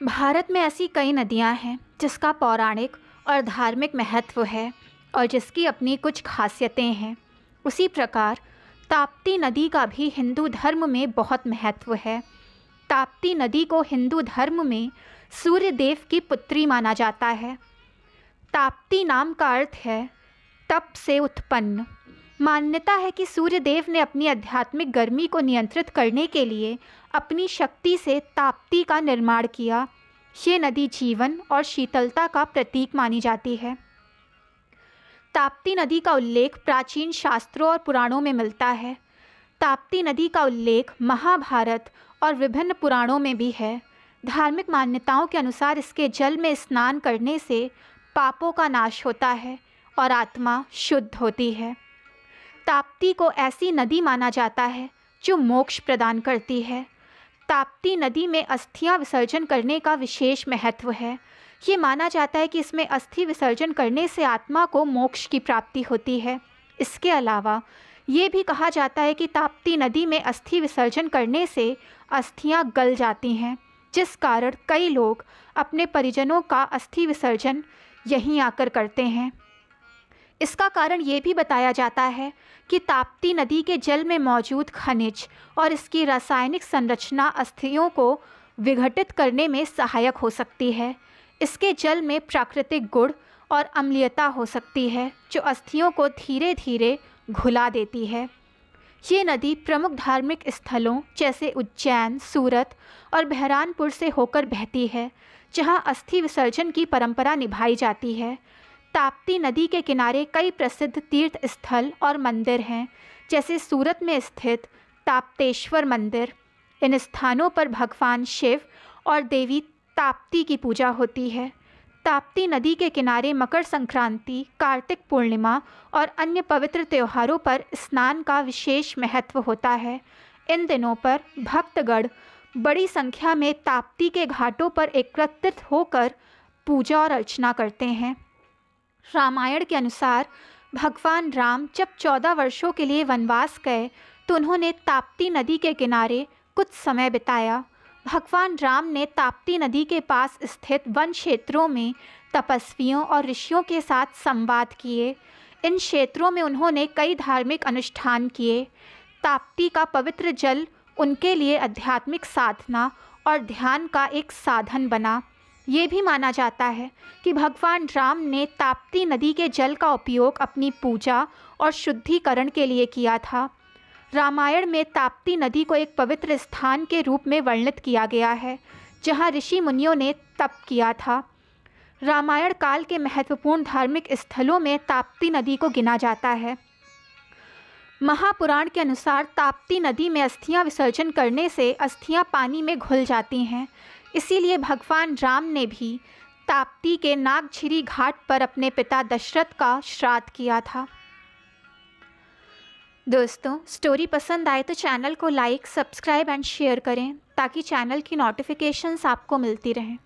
भारत में ऐसी कई नदियाँ हैं जिसका पौराणिक और धार्मिक महत्व है और जिसकी अपनी कुछ खासियतें हैं। उसी प्रकार ताप्ती नदी का भी हिंदू धर्म में बहुत महत्व है। ताप्ती नदी को हिंदू धर्म में सूर्य देव की पुत्री माना जाता है। ताप्ती नाम का अर्थ है तप से उत्पन्न। मान्यता है कि सूर्य देव ने अपनी आध्यात्मिक गर्मी को नियंत्रित करने के लिए अपनी शक्ति से ताप्ती का निर्माण किया। ये नदी जीवन और शीतलता का प्रतीक मानी जाती है। ताप्ती नदी का उल्लेख प्राचीन शास्त्रों और पुराणों में मिलता है। ताप्ती नदी का उल्लेख महाभारत और विभिन्न पुराणों में भी है। धार्मिक मान्यताओं के अनुसार इसके जल में स्नान करने से पापों का नाश होता है और आत्मा शुद्ध होती है। ताप्ती को ऐसी नदी माना जाता है जो मोक्ष प्रदान करती है। ताप्ती नदी में अस्थियां विसर्जन करने का विशेष महत्व है। ये माना जाता है कि इसमें अस्थि विसर्जन करने से आत्मा को मोक्ष की प्राप्ति होती है। इसके अलावा ये भी कहा जाता है कि ताप्ती नदी में अस्थि विसर्जन करने से अस्थियां गल जाती हैं, जिस कारण कई लोग अपने परिजनों का अस्थि विसर्जन यहीं आकर करते हैं। इसका कारण ये भी बताया जाता है कि ताप्ती नदी के जल में मौजूद खनिज और इसकी रासायनिक संरचना अस्थियों को विघटित करने में सहायक हो सकती है। इसके जल में प्राकृतिक गुण और अम्लीयता हो सकती है जो अस्थियों को धीरे धीरे घुला देती है। ये नदी प्रमुख धार्मिक स्थलों जैसे उज्जैन, सूरत और बहरानपुर से होकर बहती है, जहाँ अस्थि विसर्जन की परंपरा निभाई जाती है। ताप्ती नदी के किनारे कई प्रसिद्ध तीर्थ स्थल और मंदिर हैं, जैसे सूरत में स्थित ताप्तेश्वर मंदिर। इन स्थानों पर भगवान शिव और देवी ताप्ती की पूजा होती है। ताप्ती नदी के किनारे मकर संक्रांति, कार्तिक पूर्णिमा और अन्य पवित्र त्योहारों पर स्नान का विशेष महत्व होता है। इन दिनों पर भक्तगण बड़ी संख्या में ताप्ती के घाटों पर एकत्रित होकर पूजा और अर्चना करते हैं। रामायण के अनुसार भगवान राम जब 14 वर्षों के लिए वनवास गए तो उन्होंने ताप्ती नदी के किनारे कुछ समय बिताया। भगवान राम ने ताप्ती नदी के पास स्थित वन क्षेत्रों में तपस्वियों और ऋषियों के साथ संवाद किए। इन क्षेत्रों में उन्होंने कई धार्मिक अनुष्ठान किए। ताप्ती का पवित्र जल उनके लिए आध्यात्मिक साधना और ध्यान का एक साधन बना। ये भी माना जाता है कि भगवान राम ने ताप्ती नदी के जल का उपयोग अपनी पूजा और शुद्धिकरण के लिए किया था। रामायण में ताप्ती नदी को एक पवित्र स्थान के रूप में वर्णित किया गया है, जहाँ ऋषि मुनियों ने तप किया था। रामायण काल के महत्वपूर्ण धार्मिक स्थलों में ताप्ती नदी को गिना जाता है। महापुराण के अनुसार ताप्ती नदी में अस्थियां विसर्जन करने से अस्थियां पानी में घुल जाती हैं। इसीलिए भगवान राम ने भी ताप्ती के नागझिरी घाट पर अपने पिता दशरथ का श्राद्ध किया था। दोस्तों, स्टोरी पसंद आए तो चैनल को लाइक, सब्सक्राइब एंड शेयर करें ताकि चैनल की नोटिफिकेशंस आपको मिलती रहें।